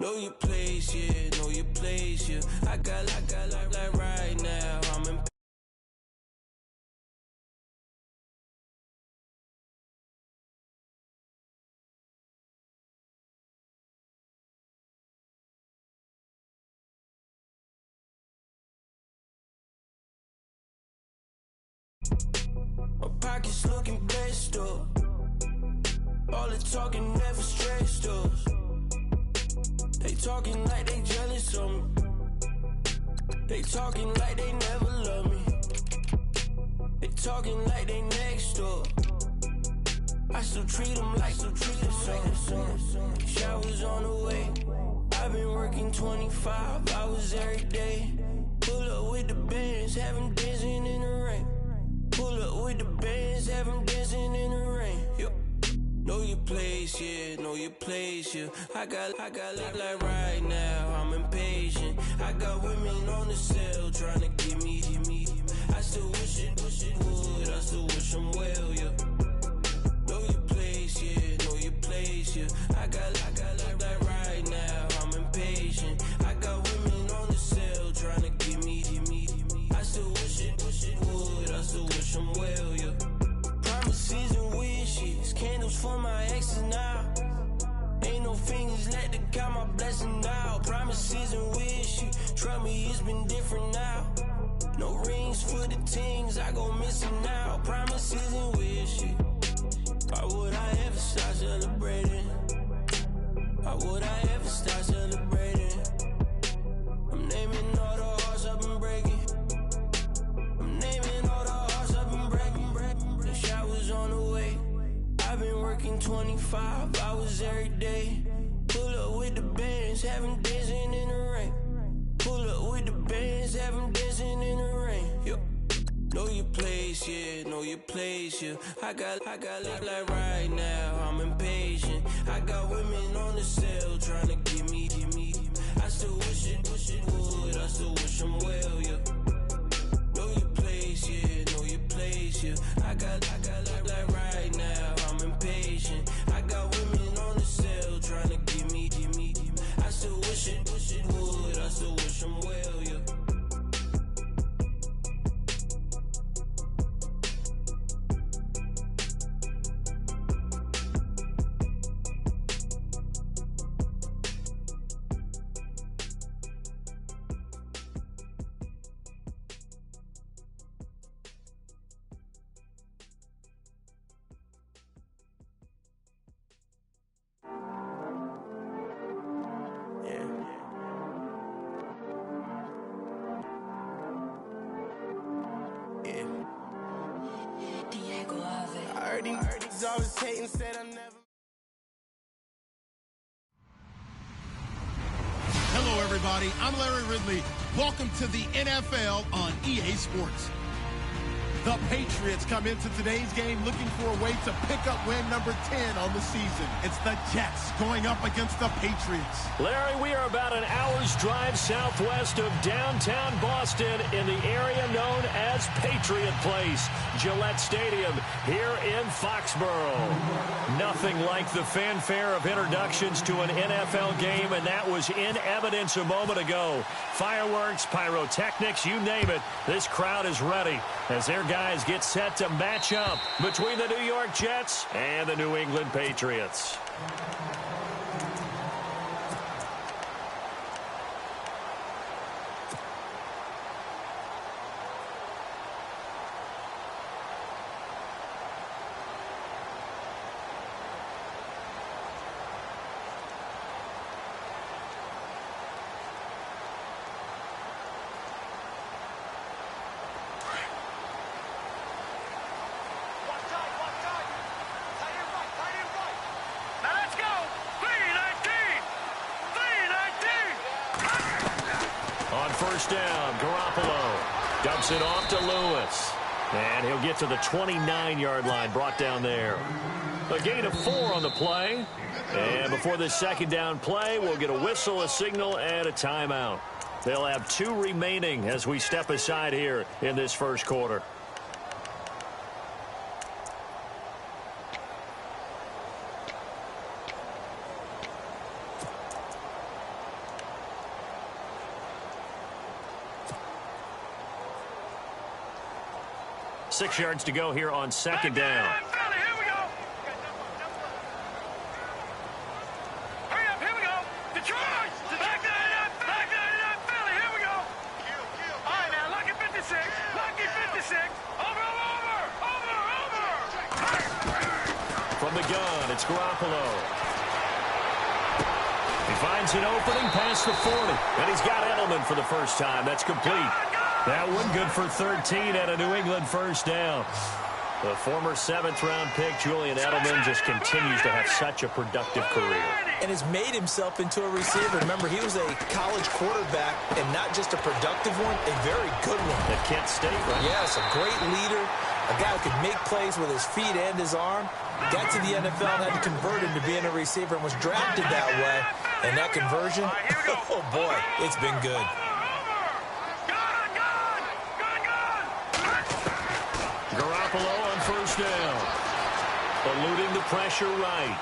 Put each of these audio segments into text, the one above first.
Know your place, yeah, know your place, yeah. I got like right now, I'm in. My pockets looking blessed up. All the talking never stressed us. They talking like they jealous of me. They talking like they never love me. They talking like they next door. I still treat them like some. Showers on the way. I've been working 25 hours every day. Pull up with the bands, have them dancing in the rain. Pull up with the bands, have them dancing in the rain. Yo. Know your place, yeah, know your place, yeah. I got like right now, I'm impatient. I got women on the cell trying to get me. I still wish it would, I still wish them well, yeah. Know your place, yeah, know your place, yeah. I got like right now, I'm impatient. I got women on the cell trying to get me. I still wish it would, I still wish them well, yeah. Promises and wishes, candles for my exes now. Ain't no fingers let the count my blessing now. Promises and wishes, trust me, it's been different now. No rings for the things I go missing now. Promises and wishes. Why would I ever start celebrating? Why would I ever start celebrating? I'm naming all the hearts I've been breaking. I'm naming all the hearts I've been breaking. The showers on the way. I've been working 25 hours every day. Pull up with the bands, have them dancing in the rain. Pull up with the bands, have them dancing in the rain. Yo. Know your place, yeah, know your place, yeah. I got like right now, I'm impatient. I got women on the cell trying to get me. I still wish it would, I still wish them well, yeah. Know your place, yeah, know your place, yeah. I got like right now, I'm impatient. I got women on the cell trying to get me. I still wish it would, I still wish them well, yeah. Always hating, said I never. Hello, everybody. I'm Larry Ridley. Welcome to the NFL on EA Sports. The Patriots come into today's game looking for a way to pick up win number 10 on the season. It's the Jets going up against the Patriots. Larry, we are about an hour's drive southwest of downtown Boston in the area known as Patriot Place, Gillette Stadium here in Foxborough. Nothing like the fanfare of introductions to an NFL game, and that was in evidence a moment ago. Fireworks, pyrotechnics, you name it. This crowd is ready as their guys get set to match up between the New York Jets and the New England Patriots. First down, Garoppolo dumps it off to Lewis. And he'll get to the 29-yard line, brought down there. A gain of 4 on the play. And before this second down play, we'll get a whistle, a signal, and a timeout. They'll have 2 remaining as we step aside here in this first quarter. 6 yards to go here on second down. From the gun, it's Garoppolo. He finds an opening past the 40, and he's got Edelman for the first time. That's complete. That one good for 13 and a New England first down. The former 7th-round pick, Julian Edelman, just continues to have such a productive career. And has made himself into a receiver. Remember, he was a college quarterback, and not just a productive one, a very good one. At Kent State, right? Yes, a great leader, a guy who could make plays with his feet and his arm. Got to the NFL and had to convert him to being a receiver and was drafted that way. And that conversion, oh boy, it's been good. Garoppolo on first down. Eluding the pressure right.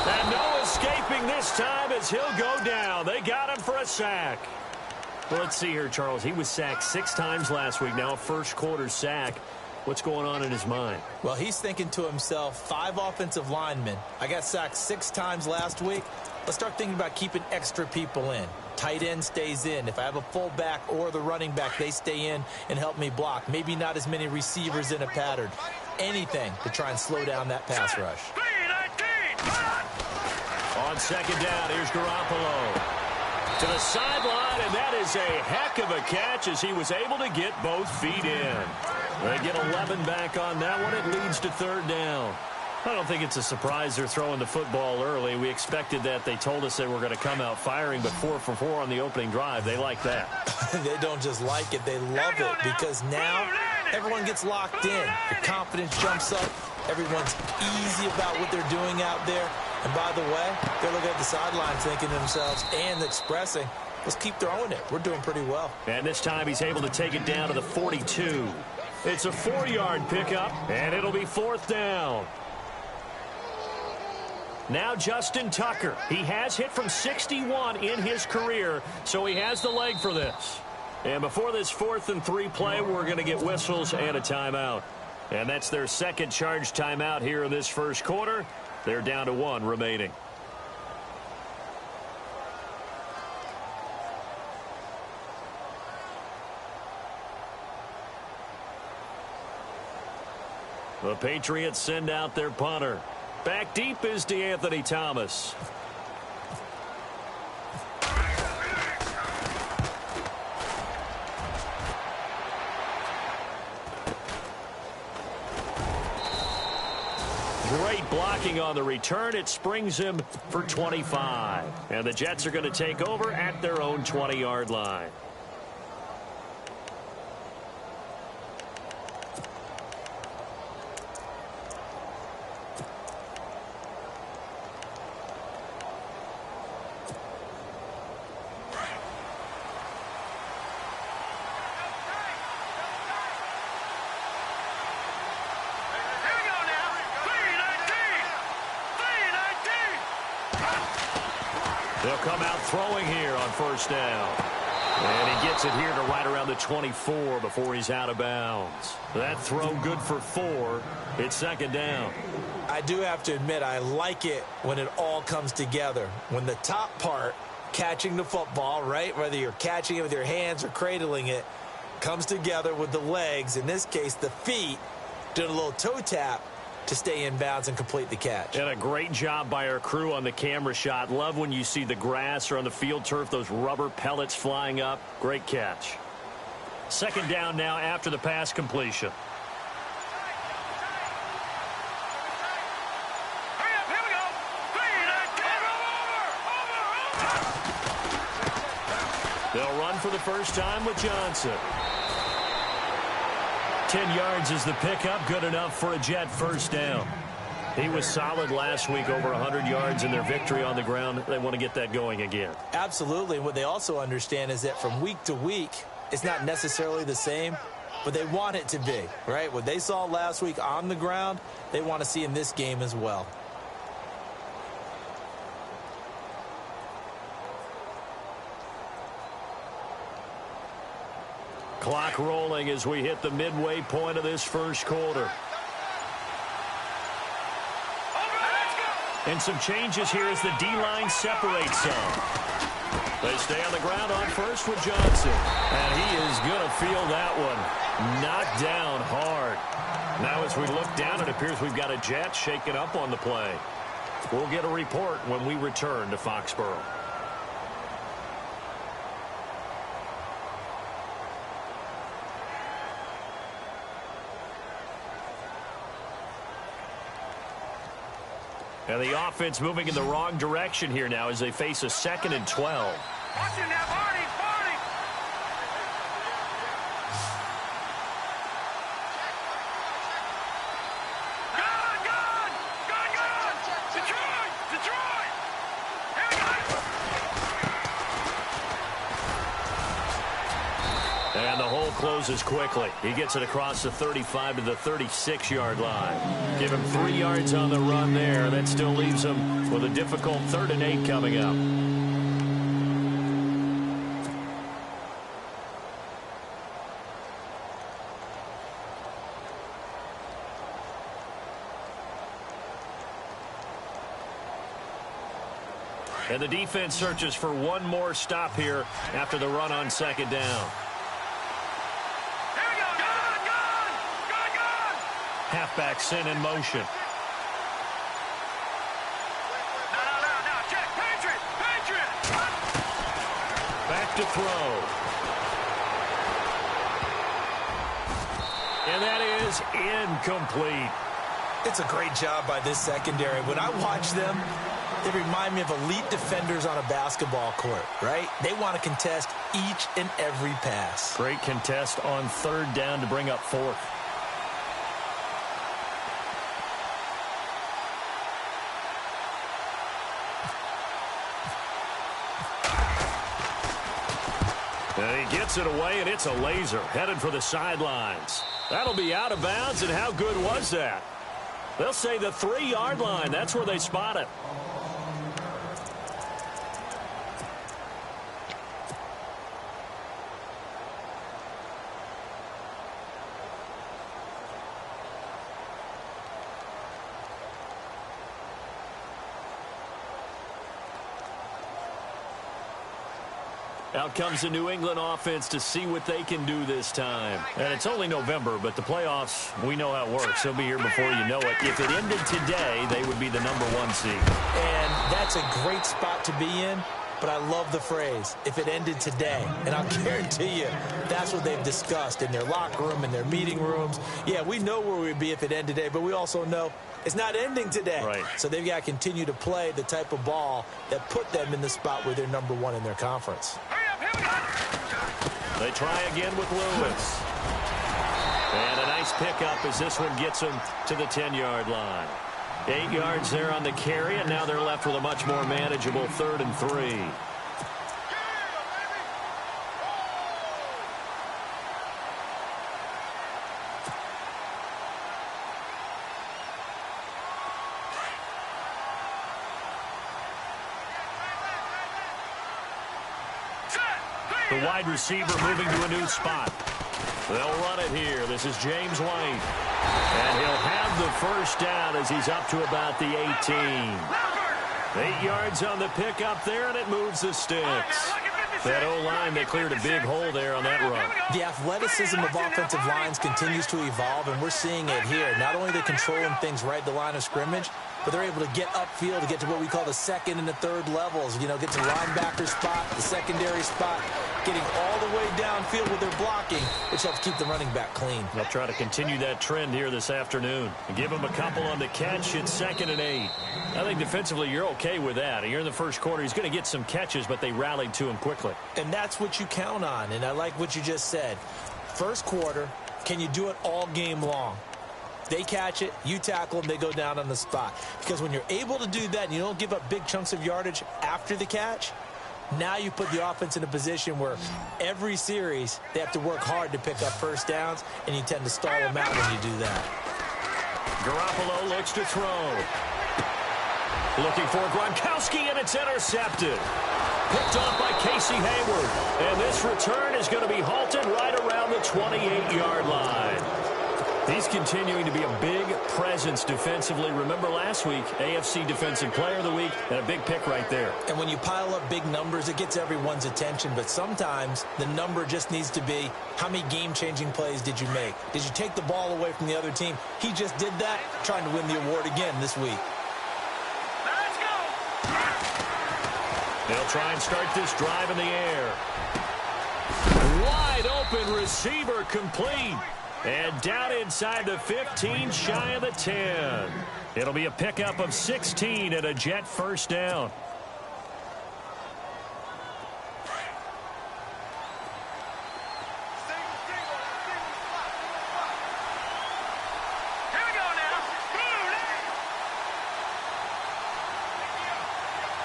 And no escaping this time as he'll go down. They got him for a sack. Well, let's see here, Charles. He was sacked 6 times last week. Now a first-quarter sack. What's going on in his mind? Well, he's thinking to himself, 5 offensive linemen. I got sacked 6 times last week. Let's start thinking about keeping extra people in. Tight end stays in. If I have a fullback or the running back, they stay in and help me block. Maybe not as many receivers in a pattern. Anything to try and slow down that pass rush. On second down, here's Garoppolo. To the sideline, and that is a heck of a catch as he was able to get both feet in. They get 11 back on that one. It leads to third down. I don't think it's a surprise they're throwing the football early. We expected that. They told us they were going to come out firing, but 4 for 4 on the opening drive. They like that. They don't just like it. They love it because now everyone gets locked in. Your confidence jumps up. Everyone's easy about what they're doing out there. And by the way, they're looking at the sidelines thinking to themselves and expressing, let's keep throwing it. We're doing pretty well. And this time he's able to take it down to the 42. It's a 4-yard pickup, and it'll be fourth down. Now Justin Tucker. He has hit from 61 in his career, so he has the leg for this. And before this 4th and 3 play, we're going to get whistles and a timeout. And that's their second charge timeout here in this first quarter. They're down to 1 remaining. The Patriots send out their punter. Back deep is DeAnthony Thomas. Great blocking on the return. It springs him for 25. And the Jets are going to take over at their own 20-yard line. They'll come out throwing here on first down. And he gets it here to right around the 24 before he's out of bounds. That throw good for 4. It's second down. I do have to admit, I like it when it all comes together. When the top part, catching the football, right, whether you're catching it with your hands or cradling it, comes together with the legs, in this case the feet, doing a little toe tap to stay in bounds and complete the catch. And a great job by our crew on the camera shot. Love when you see the grass or on the field turf, those rubber pellets flying up. Great catch. Second down now after the pass completion. They'll run for the first time with Johnson. 10 yards is the pickup, good enough for a Jet first down. He was solid last week, over 100 yards in their victory on the ground. They want to get that going again. Absolutely. What they also understand is that from week to week, it's not necessarily the same, but they want it to be, right? What they saw last week on the ground, they want to see in this game as well. clock rolling as we hit the midway point of this first quarter. And some changes here as the D-line separates some. They stay on the ground on first with Johnson. And he is going to feel that one. Knocked down hard. Now as we look down, it appears we've got a Jet shaken up on the play. We'll get a report when we return to Foxborough. And the offense moving in the wrong direction here now as they face a 2nd and 12. Watching that, Barney! Detroit! Here we go! And the hole closes quickly. He gets it across the 35 to the 36-yard line. Give him 3 yards on the run there. That still leaves him with a difficult 3rd and 8 coming up. And the defense searches for one more stop here after the run on 2nd down. Halfback sent in motion. Now, check. Patriot! Back to throw. And that is incomplete. It's a great job by this secondary. When I watch them, they remind me of elite defenders on a basketball court, right? They want to contest each and every pass. Great contest on 3rd down to bring up 4th. And he gets it away, and it's a laser headed for the sidelines. That'll be out of bounds, and how good was that? They'll say the 3-yard line. That's where they spot it. Out comes the New England offense to see what they can do this time. And it's only November, but the playoffs, we know how it works. They'll be here before you know it. If it ended today, they would be the #1 seed. And that's a great spot to be in, but I love the phrase, if it ended today. And I'll guarantee you, that's what they've discussed in their locker room, in their meeting rooms. Yeah, we know where we'd be if it ended today, but we also know it's not ending today. Right. So they've got to continue to play the type of ball that put them in the spot where they're #1 in their conference. They try again with Lewis. And a nice pickup as this one gets them to the 10-yard line. 8 yards there on the carry, and now they're left with a much more manageable 3rd and 3. The wide receiver moving to a new spot. They'll run it here. This is James White. And he'll have the first down as he's up to about the 18. 8 yards on the pickup there, and it moves the sticks. That O-line, they cleared a big hole there on that run. The athleticism of offensive lines continues to evolve, and we're seeing it here. Not only are they controlling things right at the line of scrimmage, but they're able to get upfield to get to what we call the 2nd and the 3rd levels. You know, get to the linebacker spot, the secondary spot, getting all the way downfield with their blocking, which helps keep the running back clean. They'll try to continue that trend here this afternoon. Give them a couple on the catch. It's 2nd and 8. I think defensively you're okay with that. Here in the first quarter, he's going to get some catches, but they rallied to him quickly. And that's what you count on, and I like what you just said. First quarter, can you do it all game long? They catch it, you tackle them, they go down on the spot. Because when you're able to do that and you don't give up big chunks of yardage after the catch, now you put the offense in a position where every series they have to work hard to pick up first downs, and you tend to stall them out when you do that. Garoppolo looks to throw. Looking for Gronkowski, and it's intercepted. Picked off by Casey Hayward. And this return is going to be halted right around the 28-yard line. He's continuing to be a big presence defensively. Remember last week, AFC Defensive Player of the Week, and a big pick right there. And when you pile up big numbers, it gets everyone's attention. But sometimes the number just needs to be, how many game-changing plays did you make? Did you take the ball away from the other team? He just did that, trying to win the award again this week. Let's go. They'll try and start this drive in the air. Wide open receiver complete. And down inside the 15, shy of the 10. It'll be a pickup of 16 and a Jet first down. Here we go now.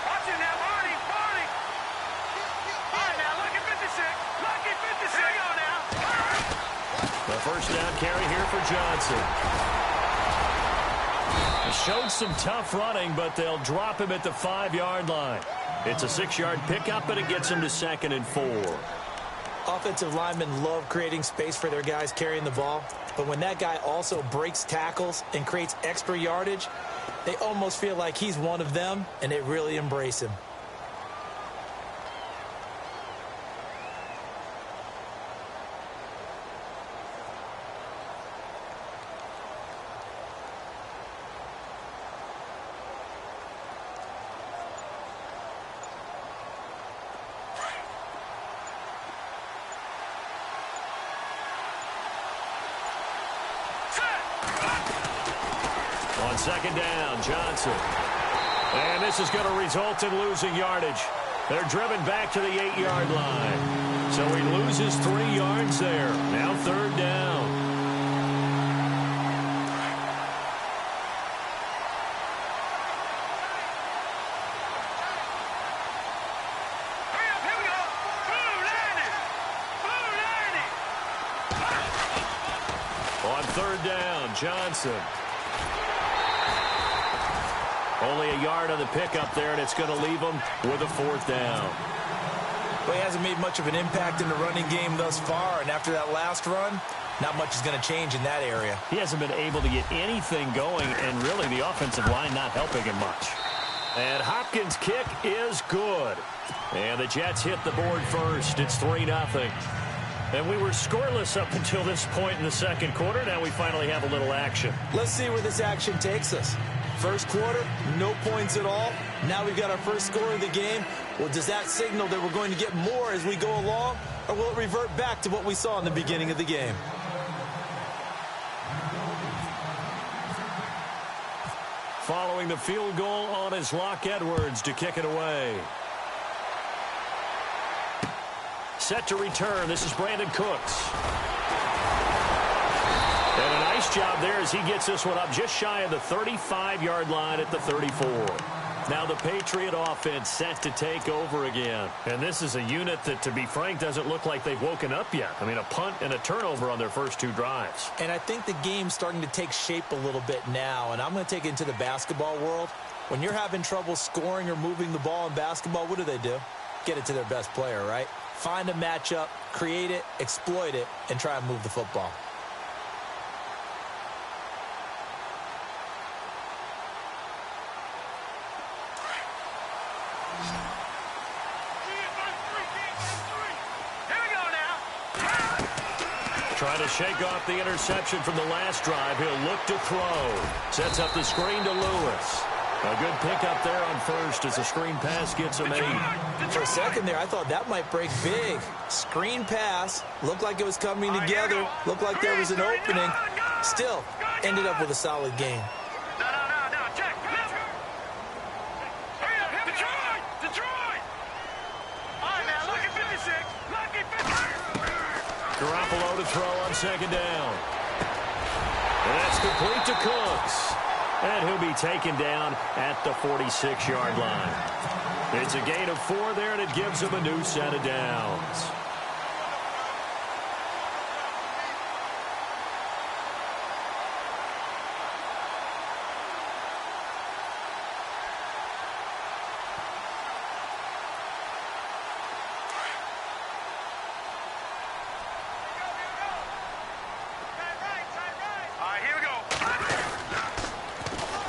Watching that, Barney. All right, now, lucky 56. Lucky 56. Here we go now. The first down carry here for Johnson. He showed some tough running, but they'll drop him at the 5-yard line. It's a 6-yard pickup, and it gets him to 2nd and 4. Offensive linemen love creating space for their guys carrying the ball. But when that guy also breaks tackles and creates extra yardage, they almost feel like he's one of them, and they really embrace him. On 2nd down, Johnson. And this is going to result in losing yardage. They're driven back to the 8-yard line. So he loses 3 yards there. Now 3rd down. Here we go. Boo, Lanny. On 3rd down, Johnson. Only a yard on the pickup there, and it's going to leave him with a 4th down. But he hasn't made much of an impact in the running game thus far, and after that last run, not much is going to change in that area. He hasn't been able to get anything going, and really the offensive line not helping him much. And Hopkins' kick is good. And the Jets hit the board first. It's 3-0. And we were scoreless up until this point in the 2nd quarter. Now we finally have a little action. Let's see where this action takes us. First quarter, no points at all. Now we've got our first score of the game. Well, does that signal that we're going to get more as we go along, or will it revert back to what we saw in the beginning of the game? Following the field goal on is Locke Edwards to kick it away. Set to return. This is Brandon Cooks. And a nice job there as he gets this one up just shy of the 35-yard line at the 34. Now the Patriot offense set to take over again. And this is a unit that, to be frank, doesn't look like they've woken up yet. I mean, a punt and a turnover on their first 2 drives. And I think the game's starting to take shape a little bit now. And I'm going to take it into the basketball world. When you're having trouble scoring or moving the ball in basketball, what do? Get it to their best player, right? Find a matchup, create it, exploit it, and try and move the football. Trying to shake off the interception from the last drive. He'll look to throw. Sets up the screen to Lewis. A good pickup there on first as the screen pass gets him 8. For a second there, I thought that might break big. Screen pass. Looked like it was coming together. Looked like there was an opening. Still, ended up with a solid gain. No, check. Hurry up, Detroit! All right, now, lucky 56. Lucky 56. Garoppolo to throw on 2nd down. And that's complete to Cooks. And he'll be taken down at the 46-yard line. It's a gain of 4 there, and it gives him a new set of downs.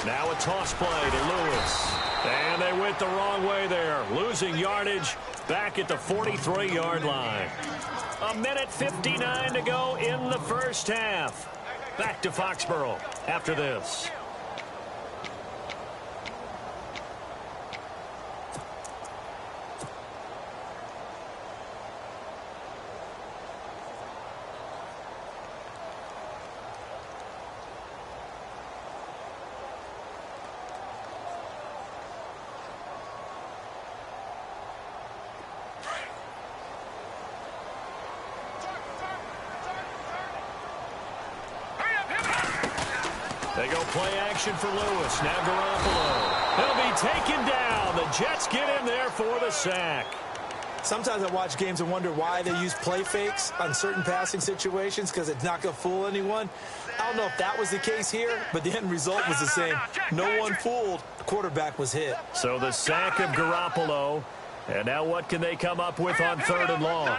Now a toss play to Lewis. And they went the wrong way there, losing yardage back at the 43-yard line. 1:59 to go in the first half. Back to Foxborough after this. They go play action for Lewis. Now Garoppolo. He'll be taken down. The Jets get him there for the sack. Sometimes I watch games and wonder why they use play fakes on certain passing situations, because it's not going to fool anyone. I don't know if that was the case here, but the end result was the same. No one fooled. The quarterback was hit. So the sack of Garoppolo. And now what can they come up with on 3rd and long?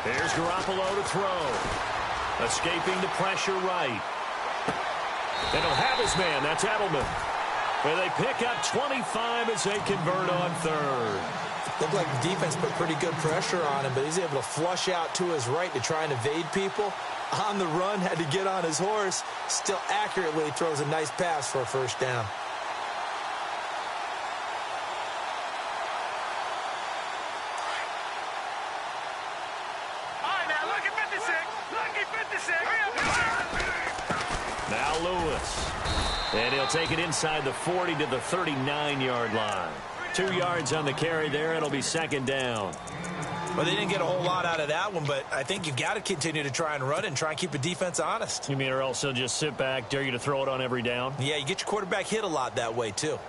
Here's Garoppolo to throw. Escaping the pressure right. And he'll have his man. That's Edelman. Where they pick up 25 as they convert on 3rd. Looked like the defense put pretty good pressure on him, but he's able to flush out to his right to try and evade people. On the run, had to get on his horse. Still accurately throws a nice pass for a first down. Now Lewis. And he'll take it inside the 40 to the 39-yard line. 2 yards on the carry there. It'll be 2nd down. Well, they didn't get a whole lot out of that one, but I think you've got to continue to try and run and try and keep the defense honest. You mean or else he'll just sit back, dare you to throw it on every down? Yeah, you get your quarterback hit a lot that way, too.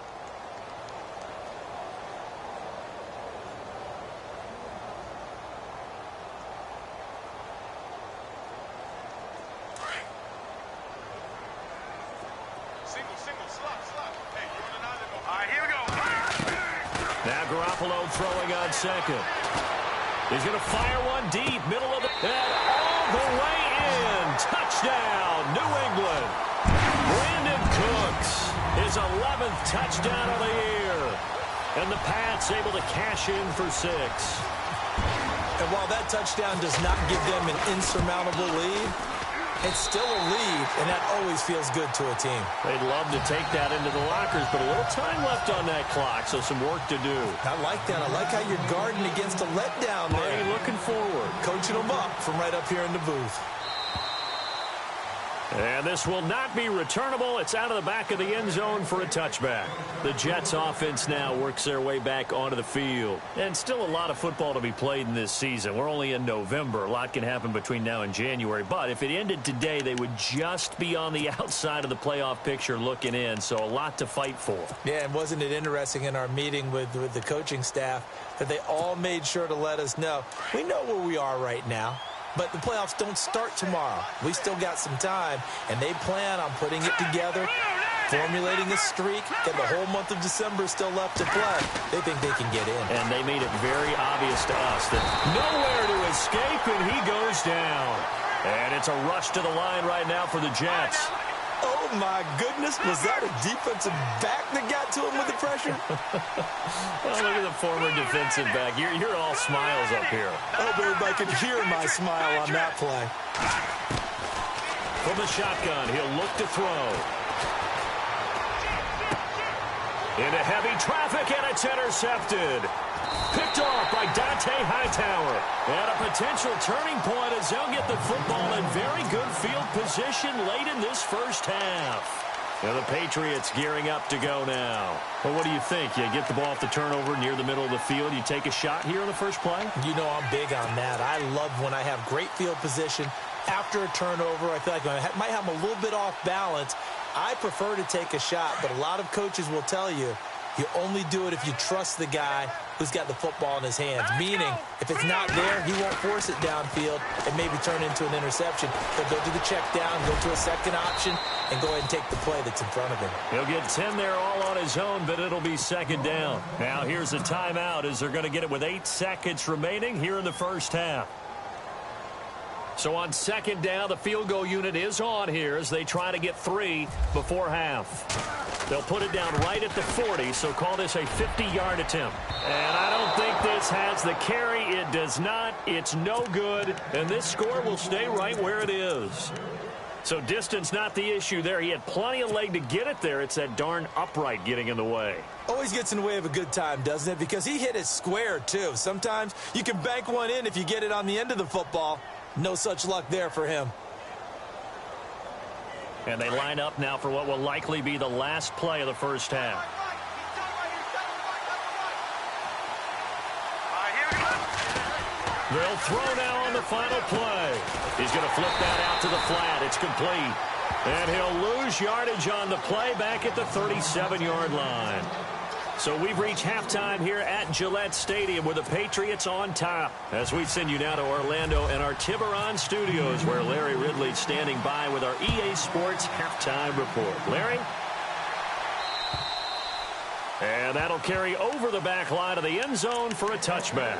Garoppolo throwing on 2nd. He's going to fire one deep, middle of the... And all the way in. Touchdown, New England. Brandon Cooks, his 11th touchdown of the year. And the Pats able to cash in for 6. And while that touchdown does not give them an insurmountable lead, it's still a lead, and that always feels good to a team. They'd love to take that into the lockers, but a little time left on that clock, so some work to do. I like that. I like how you're guarding against a letdown there. Marty looking forward. Coaching them up from right up here in the booth. And this will not be returnable. It's out of the back of the end zone for a touchback. The Jets offense now works their way back onto the field. And still a lot of football to be played in this season. We're only in November. A lot can happen between now and January. But if it ended today, they would just be on the outside of the playoff picture looking in. So a lot to fight for. Yeah, and wasn't it interesting in our meeting with the coaching staff that they all made sure to let us know, we know where we are right now. But the playoffs don't start tomorrow. We still got some time, and they plan on putting it together, formulating a streak, and the whole month of December is still left to play. They think they can get in. And they made it very obvious to us that nowhere to escape, and he goes down. And it's a rush to the line right now for the Jets. Oh, my goodness. Was that a defensive back that got to him with the pressure? Well, look at the former defensive back. You're all smiles up here. I hope everybody could hear my smile on that play. From the shotgun, he'll look to throw. Into heavy traffic, and it's intercepted. Picked off by Dante Hightower. And a potential turning point as they'll get the football in very good field position late in this first half. Now the Patriots gearing up to go now. Well, what do you think? You get the ball off the turnover near the middle of the field. You take a shot here on the first play? You know I'm big on that. I love when I have great field position. After a turnover, I feel like I might have them a little bit off balance. I prefer to take a shot, but a lot of coaches will tell you, You only do it if you trust the guy who's got the football in his hands, meaning if it's not there, he won't force it downfield and maybe turn into an interception. He'll go to the check down, go to a second option, and go ahead and take the play that's in front of him. He'll get 10 there all on his own, but it'll be second down. Now here's a timeout as they're going to get it with 8 seconds remaining here in the first half. So on second down, the field goal unit is on here as they try to get 3 before half. They'll put it down right at the 40, so call this a 50-yard attempt. And I don't think this has the carry. It does not. It's no good. And this score will stay right where it is. So distance not the issue there. He had plenty of leg to get it there. It's that darn upright getting in the way. Always gets in the way of a good time, doesn't it? Because he hit it square, too. Sometimes you can bank one in if you get it on the end of the football. No such luck there for him. And they line up now for what will likely be the last play of the first half. They'll throw now on the final play. He's going to flip that out to the flat. It's complete. And he'll lose yardage on the play back at the 37-yard line. So we've reached halftime here at Gillette Stadium with the Patriots on top. As we send you now to Orlando and our Tiburon studios where Larry Ridley's standing by with our EA Sports halftime report. Larry? And that'll carry over the back line of the end zone for a touchback.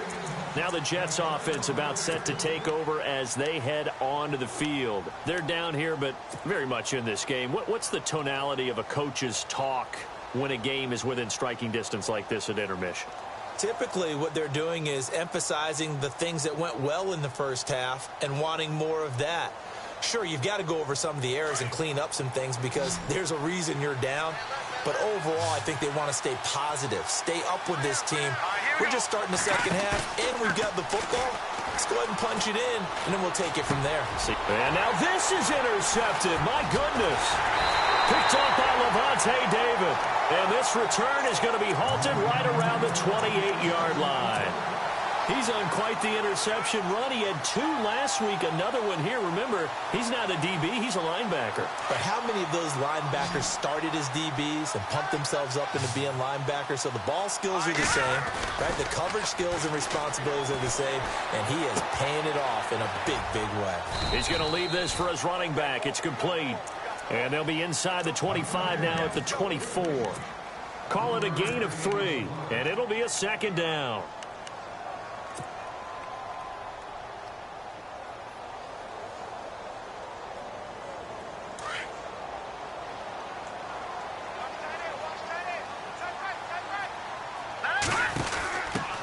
Now the Jets offense about set to take over as they head onto the field. They're down here but very much in this game. What's the tonality of a coach's talk when a game is within striking distance like this at intermission? Typically what they're doing is emphasizing the things that went well in the first half and wanting more of that. Sure, you've got to go over some of the errors and clean up some things because there's a reason you're down. But overall, I think they want to stay positive, stay up with this team. We're just starting the second half, and we've got the football. Let's go ahead and punch it in, and then we'll take it from there. And now this is intercepted. My goodness. Picked off by Levante David. And this return is going to be halted right around the 28-yard line. He's on quite the interception run. He had 2 last week, another one here. Remember, he's not a DB, he's a linebacker. But how many of those linebackers started as DBs and pumped themselves up into being linebackers? So the ball skills are the same, right? The coverage skills and responsibilities are the same, and he is paying it off in a big, big way. He's going to leave this for his running back. It's complete. And they'll be inside the 25 now at the 24. Call it a gain of 3, and it'll be a second down.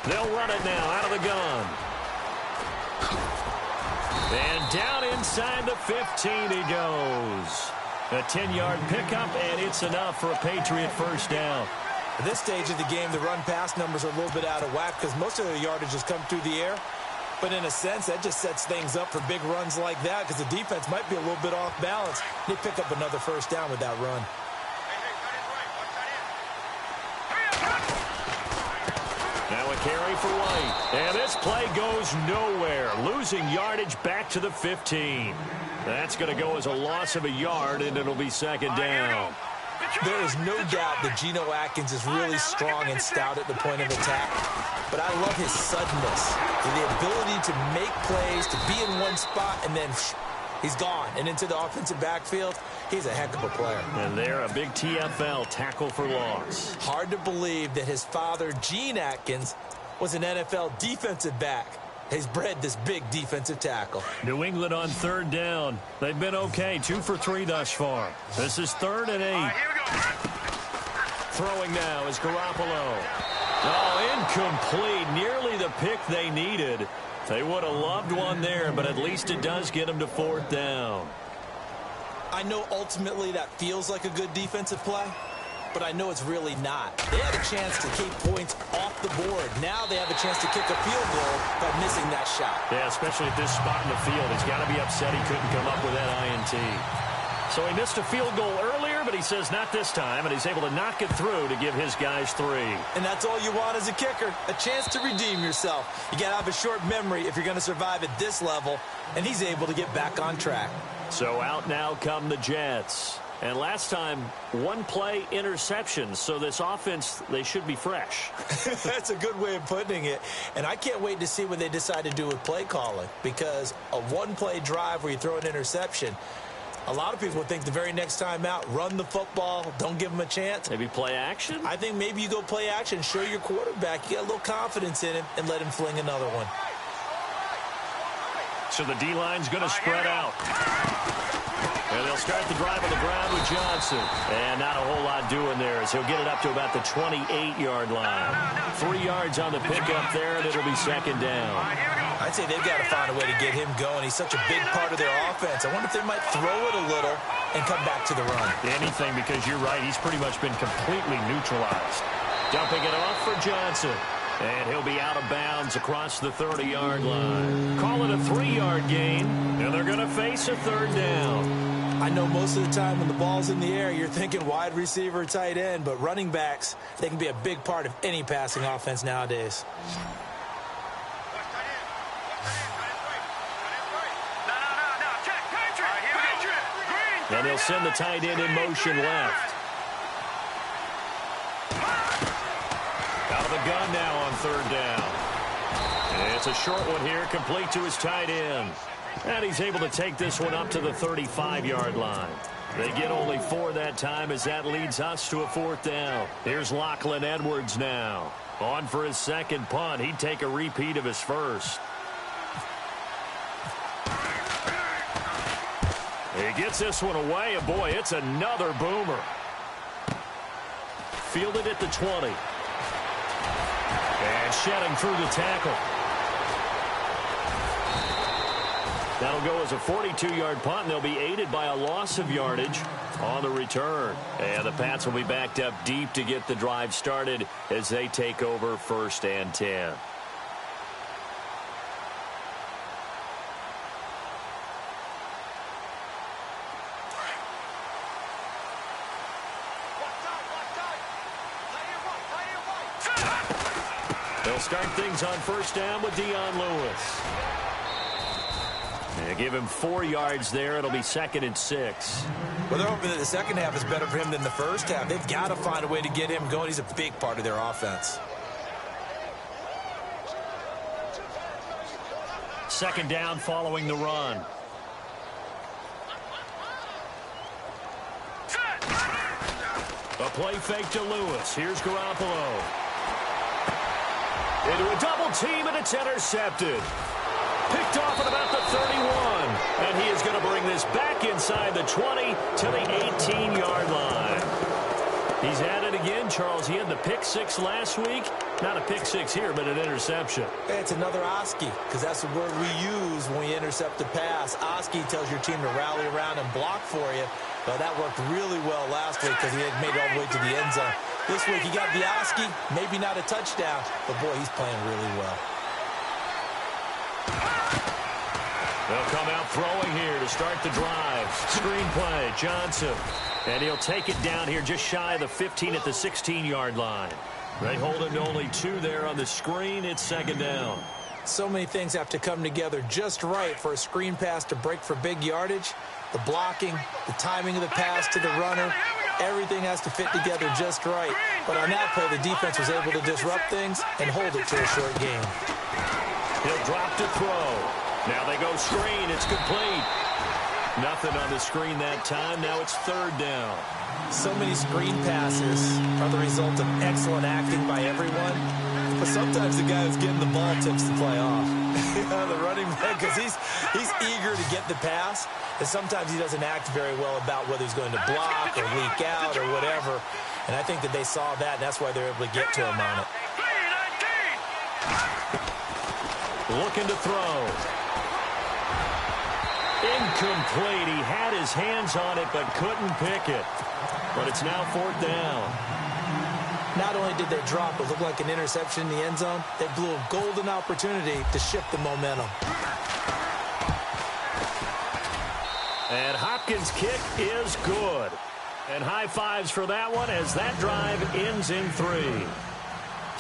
They'll run it now out of the gun. And down inside the 15 he goes. A 10-yard pickup, and it's enough for a Patriot first down. At this stage of the game, the run-pass numbers are a little bit out of whack because most of the yardage has come through the air. But in a sense, that just sets things up for big runs like that because the defense might be a little bit off balance. They pick up another first down with that run. Now a carry for White. And this play goes nowhere. Losing yardage back to the 15. That's going to go as a loss of a yard, and it'll be second down. There is no doubt that Geno Atkins is really strong and stout at the point of attack. But I love his suddenness, the ability to make plays, to be in one spot, and then he's gone. And into the offensive backfield, he's a heck of a player. And there, a big TFL tackle for loss. Hard to believe that his father, Gene Atkins, was an NFL defensive back. He's bred this big defensive tackle. New England on third down. They've been okay, 2 for 3 thus far. This is 3rd and 8. Throwing now is Garoppolo. Oh, incomplete. Nearly the pick they needed. They would have loved one there, but at least it does get them to 4th down. I know ultimately that feels like a good defensive play, but I know it's really not. They had a chance to keep points off the board. Now they have a chance to kick a field goal by missing that shot. Yeah, especially at this spot in the field. He's got to be upset he couldn't come up with that INT. So he missed a field goal earlier, but he says not this time, and he's able to knock it through to give his guys 3. And that's all you want as a kicker, a chance to redeem yourself. You got to have a short memory if you're going to survive at this level, and he's able to get back on track. So out now come the Jets. And last time, one play interception. So this offense, they should be fresh. That's a good way of putting it. And I can't wait to see what they decide to do with play calling, because a one-play drive where you throw an interception, a lot of people would think the very next time out, run the football, don't give them a chance. Maybe play action? I think maybe you go play action, show your quarterback you got a little confidence in him, and let him fling another one. So the D-line's going to spread out. And they'll start the drive on the ground with Johnson. And not a whole lot doing there as he'll get it up to about the 28-yard line. 3 yards on the pickup there, and it'll be second down. I'd say they've got to find a way to get him going. He's such a big part of their offense. I wonder if they might throw it a little and come back to the run. Anything, because you're right. He's pretty much been completely neutralized. Dumping it off for Johnson. And he'll be out of bounds across the 30-yard line. Call it a 3-yard gain, and they're going to face a third down. I know most of the time when the ball's in the air, you're thinking wide receiver, tight end, but running backs, they can be a big part of any passing offense nowadays. And he'll send the tight end in motion left. Out of the gun now on third down. It's a short one here, complete to his tight end. And he's able to take this one up to the 35-yard line. They get only 4 that time as that leads us to a fourth down. Here's Lachlan Edwards now. On for his second punt. He'd take a repeat of his first. He gets this one away, and boy, it's another boomer. Fielded at the 20. And shedding through the tackle. That'll go as a 42-yard punt, and they'll be aided by a loss of yardage on the return. And the Pats will be backed up deep to get the drive started as they take over 1st and 10. They'll start things on 1st down with Dion Lewis. They give him 4 yards there. It'll be 2nd and 6. Well, they're hoping that the second half is better for him than the first half. They've got to find a way to get him going. He's a big part of their offense. 2nd down following the run. A play fake to Lewis. Here's Garoppolo. Into a double team, and it's intercepted. Picked off at about the 31. And he is going to bring this back inside the 20 to the 18-yard line. He's at it again, Charles. He had the pick 6 last week. Not a pick 6 here, but an interception. Hey, it's another Oski, because that's the word we use when we intercept a pass. Oski tells your team to rally around and block for you. But that worked really well last week because he had made it all the way to the end zone. This week he got the Oski, maybe not a touchdown, but boy, he's playing really well. They'll come out throwing here to start the drive. Screen play, Johnson. And he'll take it down here just shy of the 15 at the 16-yard line. They hold him to only 2 there on the screen. It's 2nd down. So many things have to come together just right for a screen pass to break for big yardage. The blocking, the timing of the pass to the runner, everything has to fit together just right. But on that play, the defense was able to disrupt things and hold it to a short game. He'll drop to throw. Now they go screen. It's complete. Nothing on the screen that time. Now it's 3rd down. So many screen passes are the result of excellent acting by everyone. But sometimes the guy who's getting the ball tips the play off. The running back, because he's eager to get the pass. And sometimes he doesn't act very well about whether he's going to block or leak out or whatever. And I think that they saw that, and that's why they're able to get to him on it. Looking to throw. Incomplete. He had his hands on it but couldn't pick it. But it's now 4th down. Not only did they drop what looked like an interception in the end zone, they blew a golden opportunity to shift the momentum. And Hopkins' kick is good. And high fives for that one as that drive ends in 3.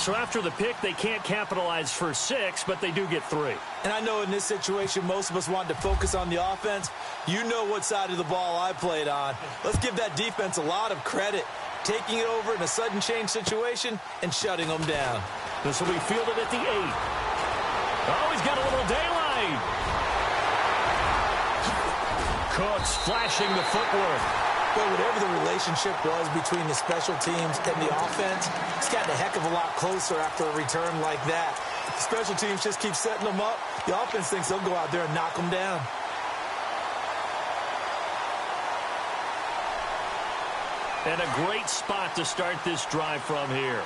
So after the pick, they can't capitalize for 6, but they do get 3. And I know in this situation, most of us want to focus on the offense. You know what side of the ball I played on. Let's give that defense a lot of credit, taking it over in a sudden change situation and shutting them down. This will be fielded at the 8. Oh, he's got a little daylight. Cooks flashing the footwork. But whatever the relationship was between the special teams and the offense, it's gotten a heck of a lot closer after a return like that. The special teams just keep setting them up. The offense thinks they'll go out there and knock them down. And a great spot to start this drive from here.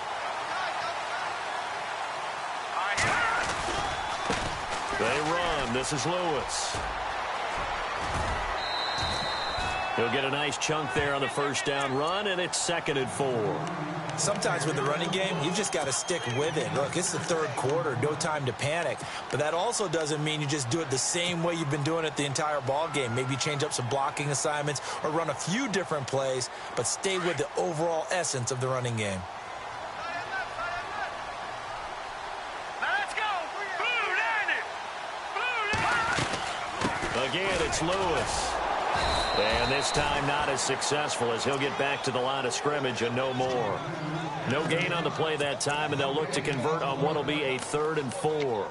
They run. This is Lewis. He'll get a nice chunk there on the first down run, and it's 2nd and 4. Sometimes with the running game, you've just got to stick with it. Look, it's the 3rd quarter, no time to panic. But that also doesn't mean you just do it the same way you've been doing it the entire ball game. Maybe change up some blocking assignments or run a few different plays, but stay with the overall essence of the running game. Again, it's Lewis. And this time not as successful as he'll get back to the line of scrimmage and no more. No gain on the play that time, and they'll look to convert on what will be a 3rd and 4.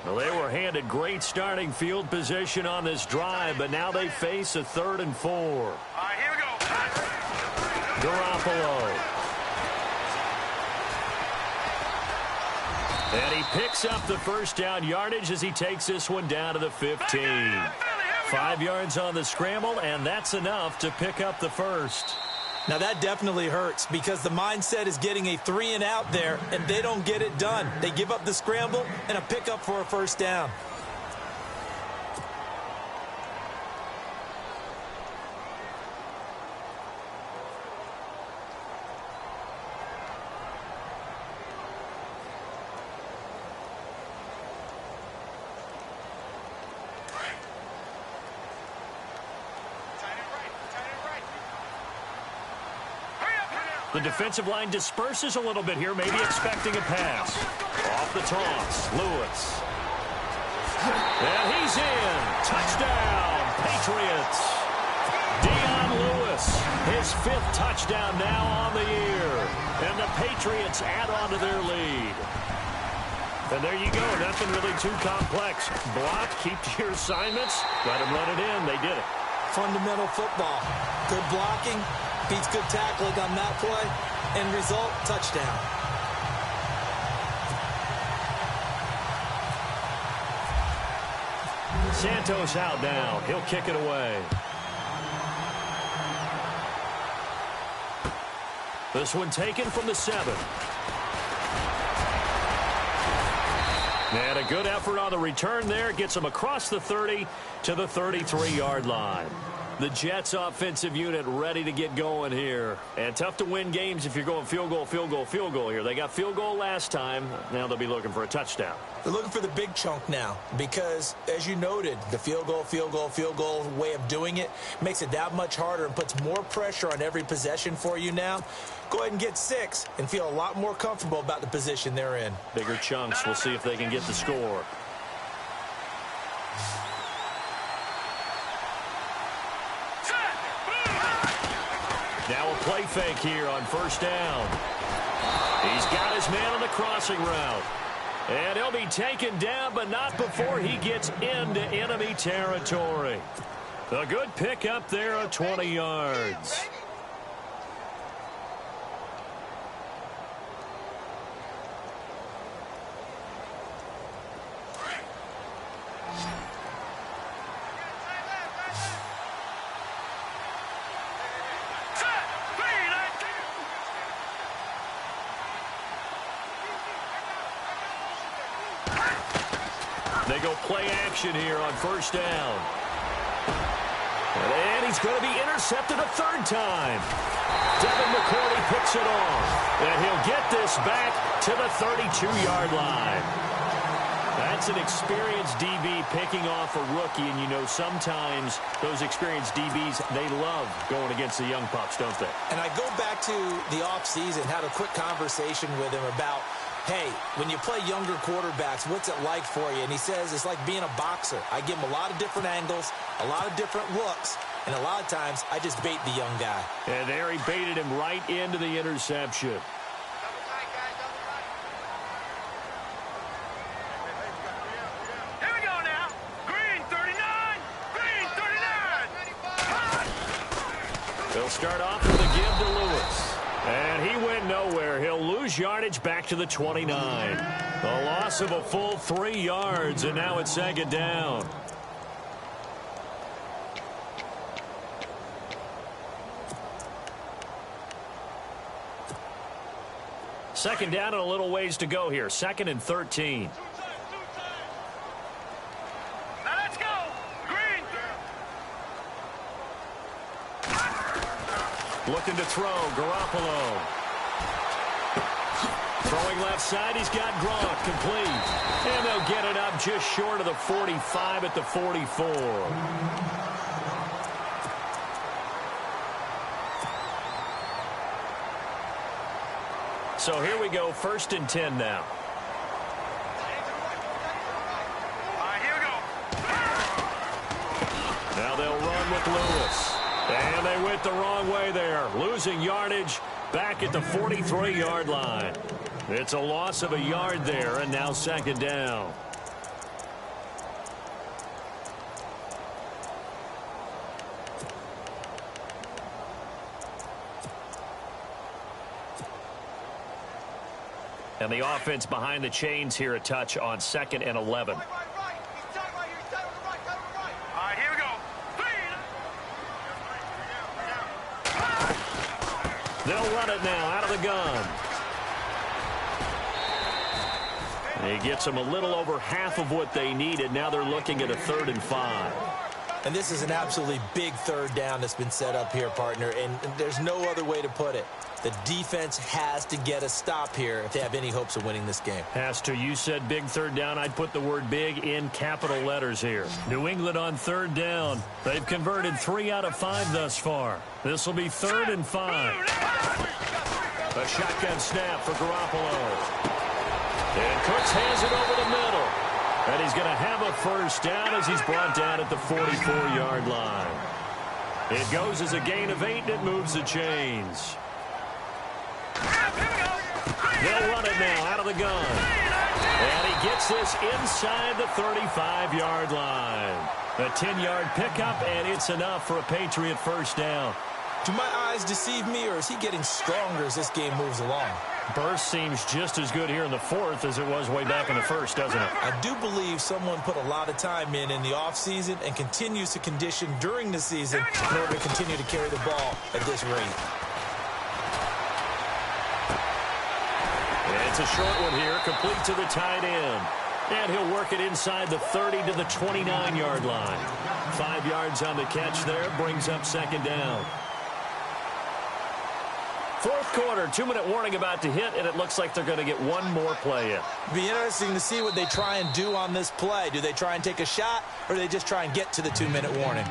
Well, they were handed great starting field position on this drive, but now they face a 3rd and 4. All right, here we go. Garoppolo. And he picks up the first down yardage as he takes this one down to the 15. 5 yards on the scramble, and that's enough to pick up the first. Now that definitely hurts because the mindset is getting a 3 and out there, and they don't get it done. They give up the scramble and a pickup for a first down. The defensive line disperses a little bit here, maybe expecting a pass. Off the toss, Lewis. And he's in. Touchdown, Patriots. Dion Lewis, his 5th touchdown now on the year. And the Patriots add on to their lead. And there you go, nothing really too complex. Block, keep to your assignments, let them run it in. They did it. Fundamental football. Good blocking. Beats good tackling on that play. End result, touchdown. Santos out now. He'll kick it away. This one taken from the 7. And a good effort on the return there. Gets him across the 30 to the 33-yard line. The Jets offensive unit ready to get going here. And tough to win games if you're going field goal, field goal, field goal here. They got field goal last time. Now they'll be looking for a touchdown. They're looking for the big chunk now because, as you noted, the field goal, field goal, field goal way of doing it makes it that much harder and puts more pressure on every possession for you now. Go ahead and get 6 and feel a lot more comfortable about the position they're in. Bigger chunks. We'll see if they can get the score. Now a play fake here on first down. He's got his man on the crossing route. And he'll be taken down, but not before he gets into enemy territory. A good pick up there of 20 yards. They go play action here on first down. And he's going to be intercepted a 3rd time. Devin McCourty picks it off. And he'll get this back to the 32-yard line. That That's an experienced DB picking off a rookie, and you know sometimes those experienced DBs, they love going against the young pups, don't they? And I go back to the offseason, had a quick conversation with him about, hey, when you play younger quarterbacks, what's it like for you? And he says it's like being a boxer. I give him a lot of different angles, a lot of different looks, and a lot of times I just bait the young guy. And there he baited him right into the interception. They'll start off with a give to Lewis. And he went nowhere. He'll lose yardage back to the 29. A loss of a full 3 yards, and now it's second down. Second down and a little ways to go here. 2nd and 13. Looking to throw, Garoppolo. Throwing left side, he's got Gronk, complete. And they'll get it up just short of the 45 at the 44. So here we go, 1st and 10 now. Here we go. Now they'll run with Lewis. And they went the wrong way there, losing yardage back at the 43-yard line. It's a loss of a yard there, and now second down. And the offense behind the chains here a touch on 2nd and 11. They'll run it now out of the gun. He gets them a little over half of what they needed. Now they're looking at a 3rd and 5. And this is an absolutely big 3rd down that's been set up here, partner, and there's no other way to put it. The defense has to get a stop here if they have any hopes of winning this game. Has to. You said big 3rd down. I'd put the word big in capital letters here. New England on 3rd down. They've converted 3 out of 5 thus far. This will be 3rd and 5. A shotgun snap for Garoppolo. And Cooks hands it over the middle. And he's going to have a 1st down as he's brought down at the 44-yard line. It goes as a gain of 8, and it moves the chains. They'll run it now out of the gun. And he gets this inside the 35-yard line. A 10-yard pickup, and it's enough for a Patriot 1st down. Do my eyes deceive me, or is he getting stronger as this game moves along? Burst seems just as good here in the 4th as it was way back in the 1st, doesn't it? I do believe someone put a lot of time in the offseason and continues to condition during the season in order to continue to carry the ball at this rate. It's a short one here, complete to the tight end. And he'll work it inside the 30 to the 29-yard line. 5 yards on the catch there, brings up second down. 4th quarter, 2-minute warning about to hit, and it looks like they're going to get one more play in. It'll be interesting to see what they try and do on this play. Do they try and take a shot, or do they just try and get to the 2-minute warning?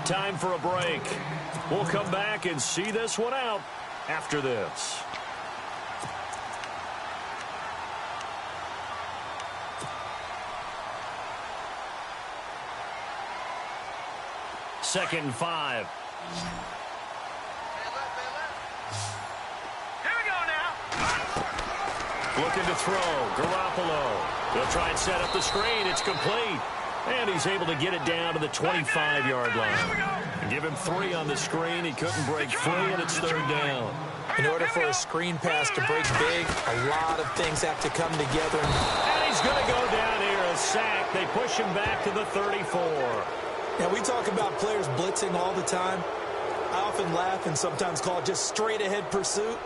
Time for a break. We'll come back and see this one out after this. Second and 5. Here we go now. Looking to throw. Garoppolo. They'll try and set up the screen. It's complete. And he's able to get it down to the 25-yard line. And give him 3 on the screen. He couldn't break free, and it's 3rd down. In order for a screen pass to break big, a lot of things have to come together. And he's going to go down here, a sack. They push him back to the 34. Now, we talk about players blitzing all the time. I often laugh and sometimes call it just straight-ahead pursuit.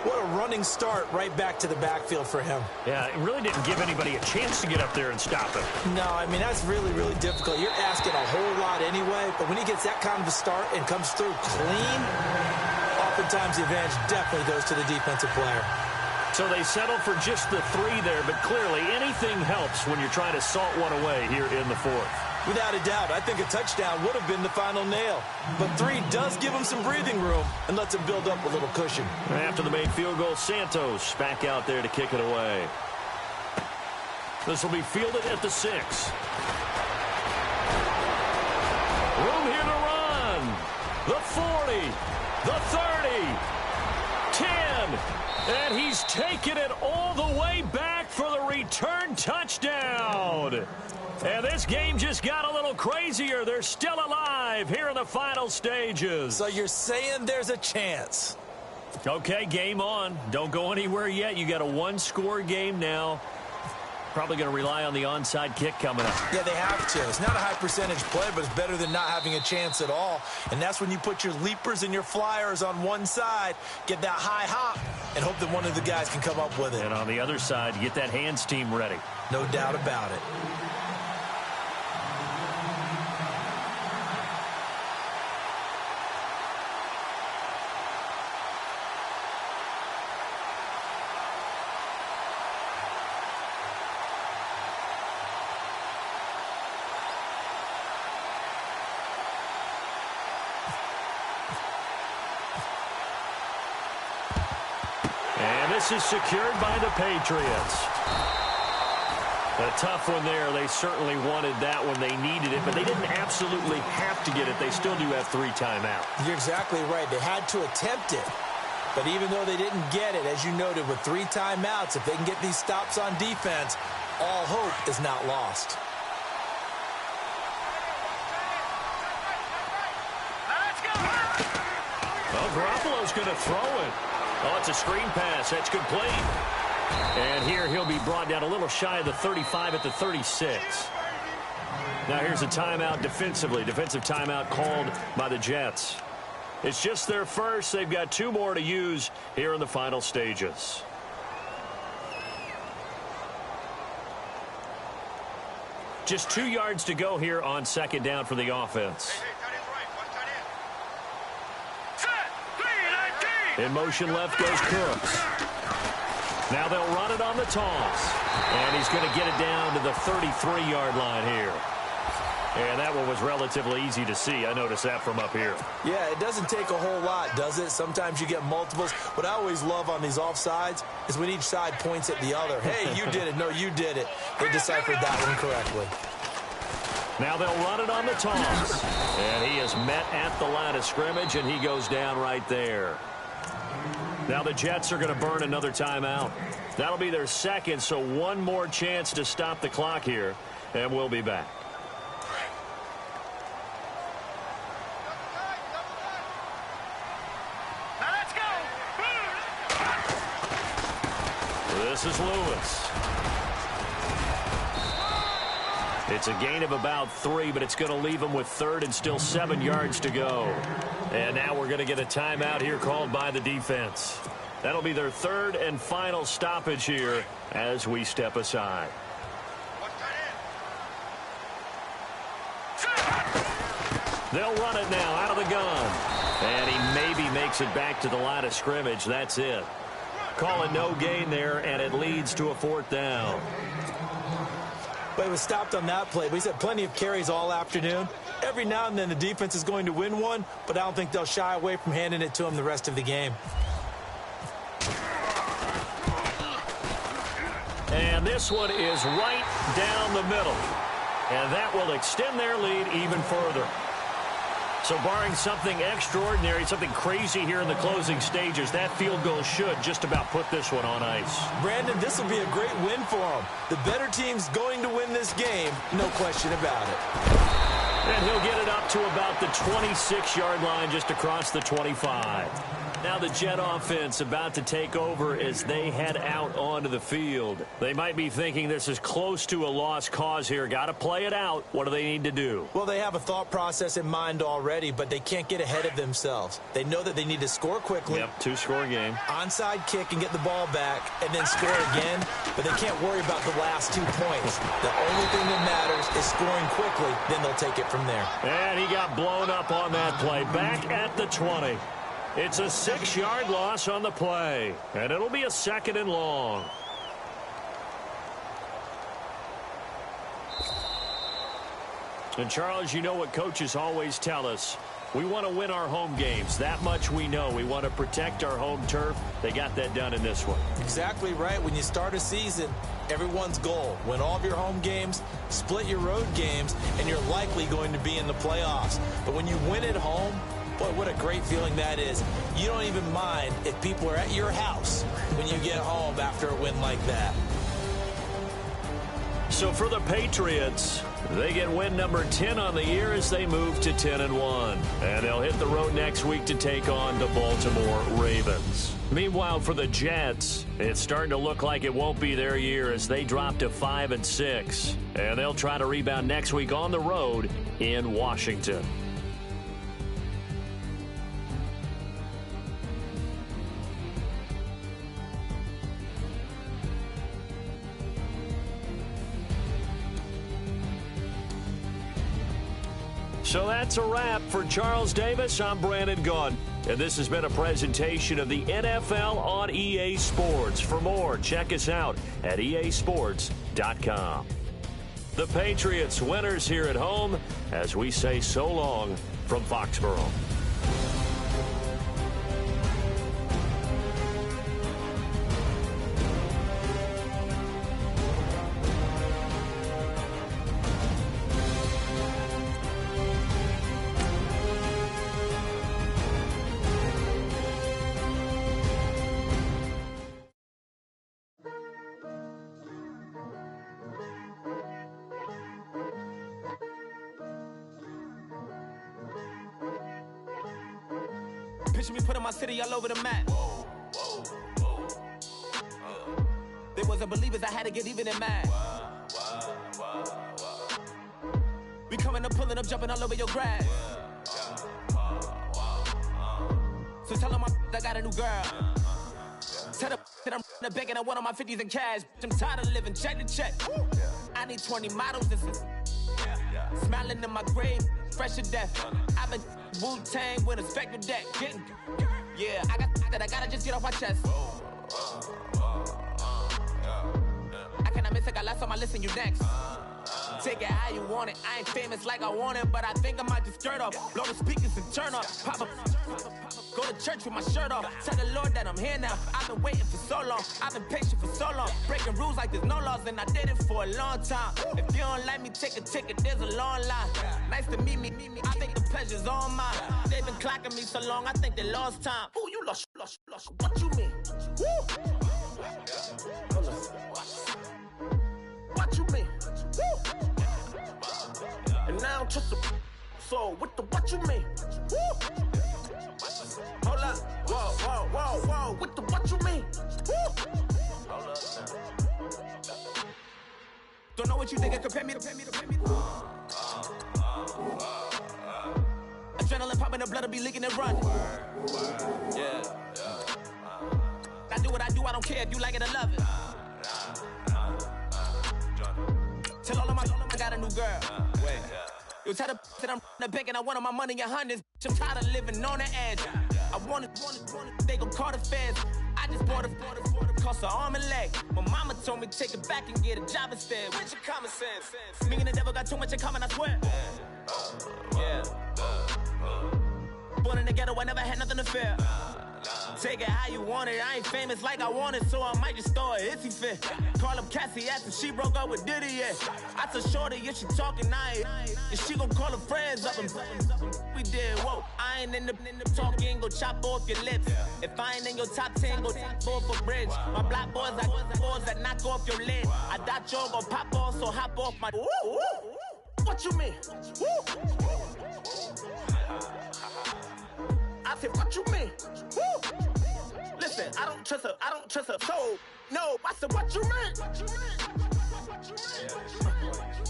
What a running start right back to the backfield for him. Yeah, it really didn't give anybody a chance to get up there and stop him. No, I mean, that's really, really difficult. You're asking a whole lot anyway, but when he gets that kind of a start and comes through clean, oftentimes the advantage definitely goes to the defensive player. So they settled for just the 3 there, but clearly anything helps when you're trying to salt one away here in the 4th. Without a doubt, I think a touchdown would have been the final nail. But 3 does give them some breathing room and lets them build up a little cushion. After the main field goal, Santos back out there to kick it away. This will be fielded at the 6. Room here to run. The 40, the 30, 10, and he's taken it all the way back for the return touchdown. And this game just got a little crazier. They're still alive here in the final stages. So you're saying there's a chance? Okay, game on. Don't go anywhere yet. You got a 1-score game now. Probably going to rely on the onside kick coming up. Yeah, they have to. It's not a high percentage play, but it's better than not having a chance at all. And that's when you put your leapers and your flyers on one side, get that high hop, and hope that one of the guys can come up with it. And on the other side, you get that hands team ready. No doubt about it. This is secured by the Patriots. A tough one there. They certainly wanted that when they needed it, but they didn't absolutely have to get it. They still do have 3 timeouts. You're exactly right. They had to attempt it. But even though they didn't get it, as you noted, with 3 timeouts, if they can get these stops on defense, all hope is not lost. Well, Garoppolo's going to throw it. Oh, it's a screen pass. That's complete. And here he'll be brought down a little shy of the 35 at the 36. Now here's a timeout defensively. Defensive timeout called by the Jets. It's just their first. They've got 2 more to use here in the final stages. Just 2 yards to go here on 2nd down for the offense. In motion left goes Cooks. Now they'll run it on the toss. And he's going to get it down to the 33-yard line here. And that one was relatively easy to see. I noticed that from up here. Yeah, it doesn't take a whole lot, does it? Sometimes you get multiples. What I always love on these offsides is when each side points at the other. Hey, you did it. No, you did it. They deciphered that one correctly. Now they'll run it on the toss. And he is met at the line of scrimmage, and he goes down right there. Now the Jets are going to burn another timeout. That'll be their 2nd, so 1 more chance to stop the clock here, and we'll be back. Now let's go. This is Lewis. It's a gain of about 3, but it's going to leave them with 3rd and still 7 yards to go. And now we're going to get a timeout here called by the defense. That'll be their 3rd and final stoppage here as we step aside. They'll run it now out of the gun. And he maybe makes it back to the line of scrimmage. That's it. Calling no gain there, and it leads to a 4th down. But it was stopped on that play. He's had plenty of carries all afternoon. Every now and then the defense is going to win one, but I don't think they'll shy away from handing it to him the rest of the game. And this one is right down the middle. And that will extend their lead even further. So barring something extraordinary, something crazy here in the closing stages, that field goal should just about put this one on ice. Brandon, this will be a great win for them. The better team's going to win this game, no question about it. And he'll get it up to about the 26-yard line, just across the 25. Now the Jet offense about to take over as they head out onto the field. They might be thinking this is close to a lost cause here. Got to play it out. What do they need to do? Well, they have a thought process in mind already, but they can't get ahead of themselves. They know that they need to score quickly. Yep, 2-score game. Onside kick and get the ball back and then score again, but they can't worry about the last 2 points. The only thing that matters is scoring quickly, then they'll take it from there. And he got blown up on that play. Back at the 20. It's a 6-yard loss on the play, and it'll be a 2nd and long. And, Charles, you know what coaches always tell us. We want to win our home games. That much we know. We want to protect our home turf. They got that done in this one. Exactly right. When you start a season, everyone's goal, win all of your home games, split your road games, and you're likely going to be in the playoffs. But when you win at home, boy, what a great feeling that is. You don't even mind if people are at your house when you get home after a win like that. So for the Patriots, they get win number 10 on the year as they move to 10-1. And they'll hit the road next week to take on the Baltimore Ravens. Meanwhile, for the Jets, it's starting to look like it won't be their year as they drop to 5-6. And they'll try to rebound next week on the road in Washington. So that's a wrap. For Charles Davis, I'm Brandon Gaudin. And this has been a presentation of the NFL on EA Sports. For more, check us out at easports.com. The Patriots winners here at home as we say so long from Foxborough. Picture me putting my city all over the map. They wasn't believers, I had to get even and mad. We coming up, pulling up, jumping all over your grass. So tell them I got a new girl. Tell them that I'm the bank and I want on my 50s in cash. I'm tired of living check to check. I need 20 models. This is smiling in my grave, fresh to death. I've been Wu-Tang with a spectral deck. Yeah, I gotta just get off my chest. I cannot miss it, got last on my list and you next. Take it how you want it. I ain't famous like I want it, but I think I might just skirt off. Blow the speakers and turn up. Pop up. Go to church with my shirt off. Tell the Lord that I'm here now. I've been waiting for so long. I've been patient for so long. Breaking rules like there's no laws, and I did it for a long time. If you don't like me, take a ticket. There's a long line. Nice to meet me. I think the pleasure's all mine. They've been clocking me so long, I think they lost time. Ooh, you lost. What you mean? Woo! What you mean? Woo! And now I'm just a so what you mean? Woo! Hold up, whoa, what you mean? Woo! Hold up. Don't know what you think, compare me to. Adrenaline popping, the blood will be leaking and run. Yeah. I do what I do, I don't care if you like it or love it. Tell all of my I got a new girl. Wait. You tell the that I'm the bank and I want my money in hundreds. I'm tired of living on the edge. I want it, they gon' call the feds. I just bought it, cost an arm and leg. My mama told me take it back and get a job instead. Where's your common sense? Me and the devil got too much in common, I swear. Yeah. Born in the ghetto, I never had nothing to fear. Take it how you want it. I ain't famous like I want it, so I might just throw a hissy fit. Call up Cassie, asked if she broke up with Diddy, yeah. I told Shorty if she talking, if she gon' call her friends up and we did, whoa. I ain't in the talking, go chop off your lips. If I ain't in your top 10, go fall for bridge. My black boys like boys that knock off your lid. I thought you gon' pop off, so hop off my. What you mean? I said, what you mean? Woo! Listen, I don't trust her. So, no, I said, what you mean?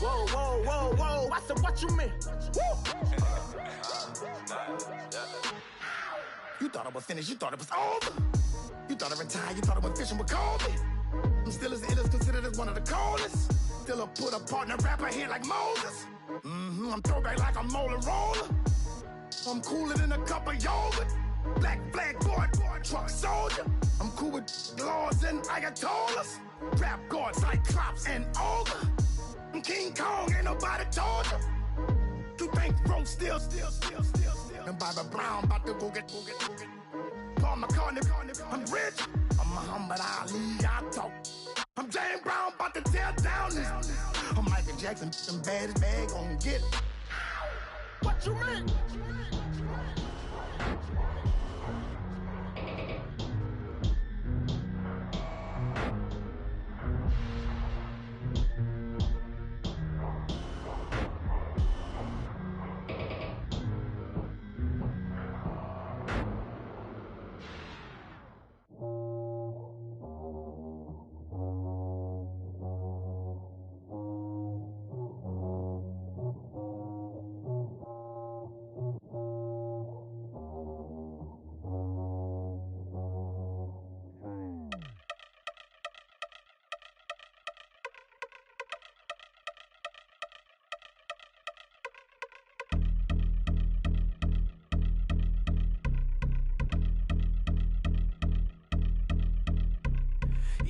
Whoa, I said, what you mean? Woo! You thought I was finished, you thought it was over. You thought I retired, you thought I went fishing with Kobe. I'm still as ill as considered as one of the coldest. Still a put a partner rapper here like Moses. I'm throwback like a molar roller. I'm cooler than a cup of yogurt. Black flag board, truck soldier. I'm cool with lords and ayatollahs. Rap god, Cyclops and Olga. I'm King Kong, ain't nobody told ya. You think road still. And Bobby Brown about to go get. Paul McCartney, I'm rich. I'm Muhammad Ali, I talk. I'm James Brown, about to tear down this. I'm Michael Jackson, some baddest bag on get it. What you mean?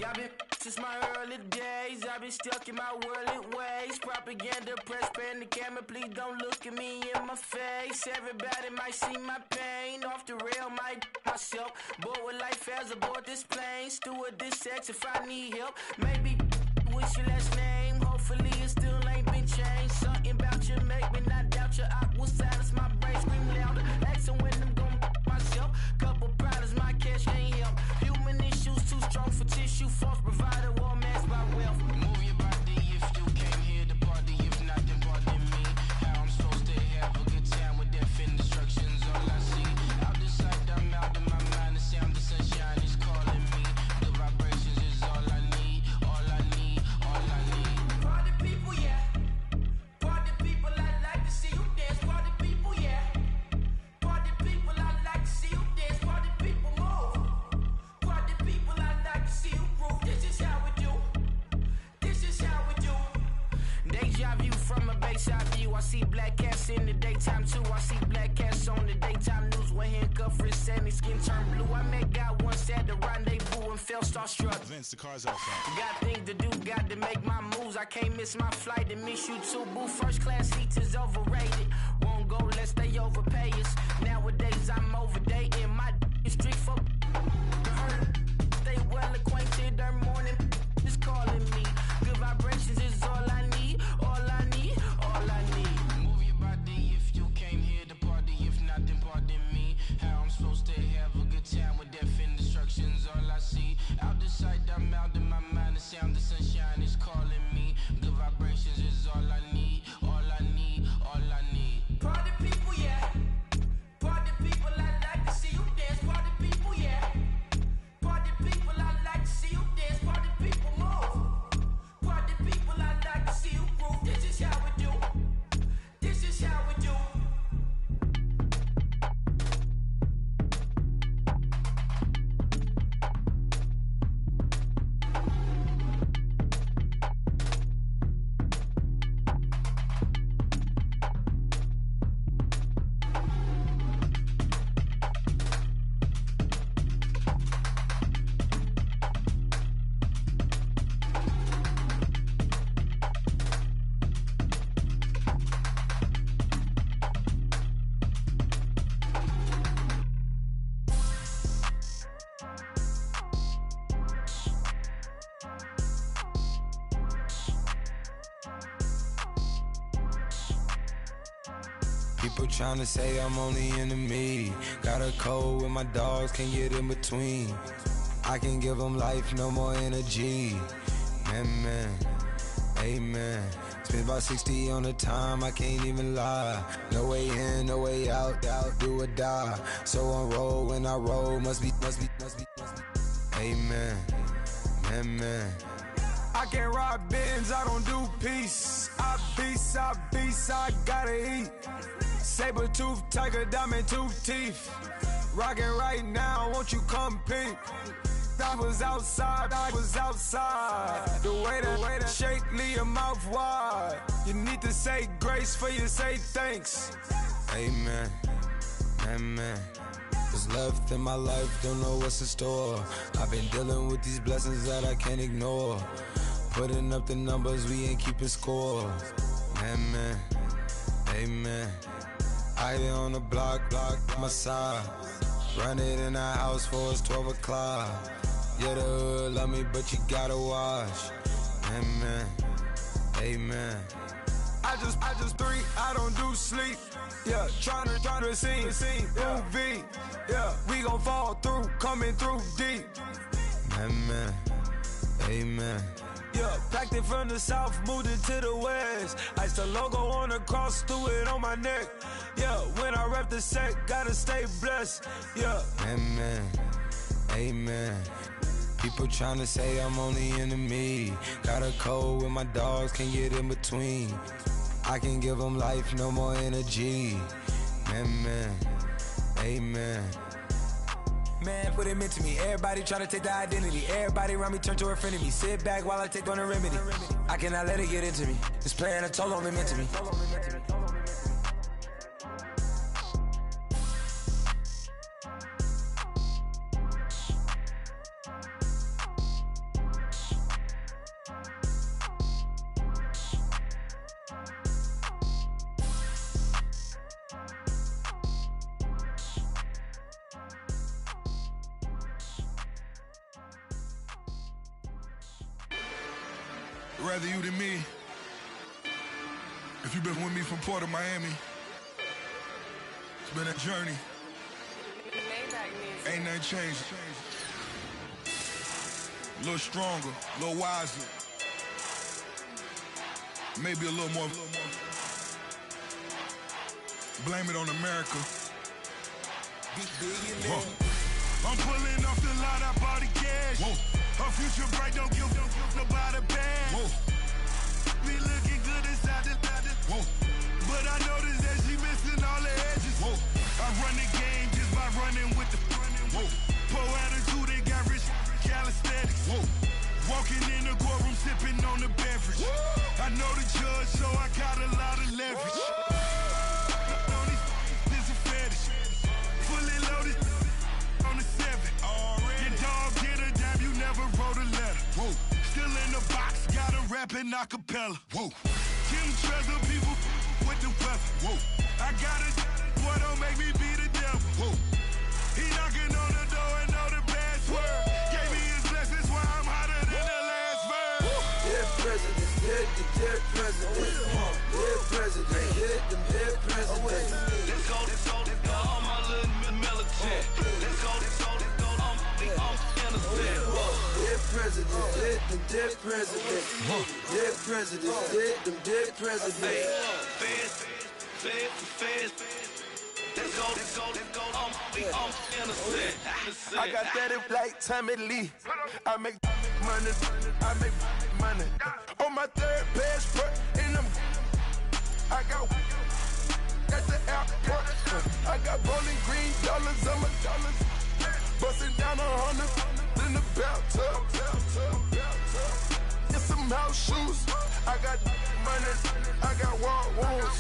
I've been since my early days, I've been stuck in my worldly ways. Propaganda, press, pan the camera, please don't look at me in my face. Everybody might see my pain, off the rail, might myself. Bored with life as aboard this plane. Steward this sex if I need help. Maybe what's your last name? Hopefully it still ain't been changed. Something about you make me not doubt your I will silence my brain, scream louder. Asking when I'm gon' myself. Couple problems, my cash ain't help. Human issues too strong for tissue. False provider, war mass by wealth. Move your body if you came here to party. If not, then pardon me. How I'm supposed to have a good time with death and destruction's all I see. Out the sight, I'm out of my mind. The sound of sunshine is calling me. The vibrations is all I need. All I need, all I need. Party people, yeah. Party people, I like to see you dance. Party people, yeah. Party people, I like to see you dance. Party people, move. Party people, I like to see you groove. This is how we do. This is how we do. Deja vu from a bayside view. I see black cats in the daytime too. I see black cats on the daytime news when handcuffed wrists and his skin turned blue. I met God once at the rendezvous and felt starstruck. Vince, the car's out front. Got things to do, got to make my moves. I can't miss my flight and miss you too. Boo, first class seats is overrated. Won't go, let's stay overpay us. Nowadays I'm overdating. My is street for stay well acquainted. Their morning is calling me. Good vibrations is all I need. All I need, all I need. Move your body if you came here to party. If not, then pardon me. How I'm supposed to have a good time with death and destruction's all I see. Out the sight, I'm out of my mind. The sound of sunshine is calling me. Good vibrations is all I need. All I need, all I need. Party people, yeah. Party people, I like to see you dance. Party people, yeah. Party people, I like to see you dance. Party people, move. Party people, I like to see you groove. This is how we do. This is how we do. People tryna say I'm only enemy. Got a code with my dogs, can't get in between. I can give them life, no more energy. Man, amen. Spent about 60 on the time, I can't even lie. No way in, no way out, do or die. So on roll, when I roll, must be. Amen, man. I can't ride Benz, I don't do peace. I beast, I gotta eat. Saber tooth, tiger, diamond tooth teeth. Rockin' right now, won't you come peep? I was outside. The way that shake, leave your mouth wide. You need to say grace for you say thanks. Amen, amen. What's left in my life, don't know what's in store. I've been dealing with these blessings that I can't ignore. Putting up the numbers, we ain't keeping score. Amen, amen. I here on the block, my side. Run it in the house for it's 12 o'clock. Yeah, the hood love me, but you gotta watch. Amen, amen. I just three, I don't do sleep. Yeah, tryna see movie. Yeah, we gon' fall through, coming through deep. Amen, amen. Yeah, packed it from the south, moved it to the west. Iced the logo on the cross, threw it on my neck. Yeah, when I rep the set, gotta stay blessed. Yeah, amen, amen. People tryna say I'm on the enemy. Got a code with my dogs, can't get in between. I can give them life, no more energy. Amen, amen. Man, what it meant to me. Everybody try to take the identity. Everybody around me turn to a friend of me. Sit back while I take on the remedy. I cannot let it get into me. It's playing a toll on me, meant to me. Rather you than me. If you've been with me from Port of Miami, it's been a journey. Ain't nothing changed. A little stronger, a little wiser. Maybe a little more. Blame it on America. I'm pulling off the lot, I bought the cash. Whoa. Her future bright, don't give nobody bad. Whoa. Me looking good inside the Whoa. but I noticed that she missing all the edges. Whoa. I run the game just by running with the Whoa. poor attitude, they got rich calisthenics. Whoa. Walking in the courtroom, sipping on the beverage. Whoa. I know the judge, so I got a lot of leverage. This a fetish. Fully loaded on the 7. Your dog get a dime, you never wrote a letter. Whoa. Still in the box, got a rapping acapella. Whoa. Kim Treasure, people with the weapon. Whoa. I got it, boy, don't make me be the devil. Whoa. He knocking on the door and know the password. Gave me his blessings, why I'm hotter than the last verse. Dear president, dear president, dear president, dear president. Let's go, all my little militant. Let's go, I'm innocent. Dear president, dear president, dear president, dear president. Feds. Let's go, I'm innocent. I got that in like Tommy Lee. I make money. On my third passport, and I got at the airport. I got bowling green dollars on my dollars. Busting down 100 in the bathtub. Get some house shoes. I got money. I got war wounds.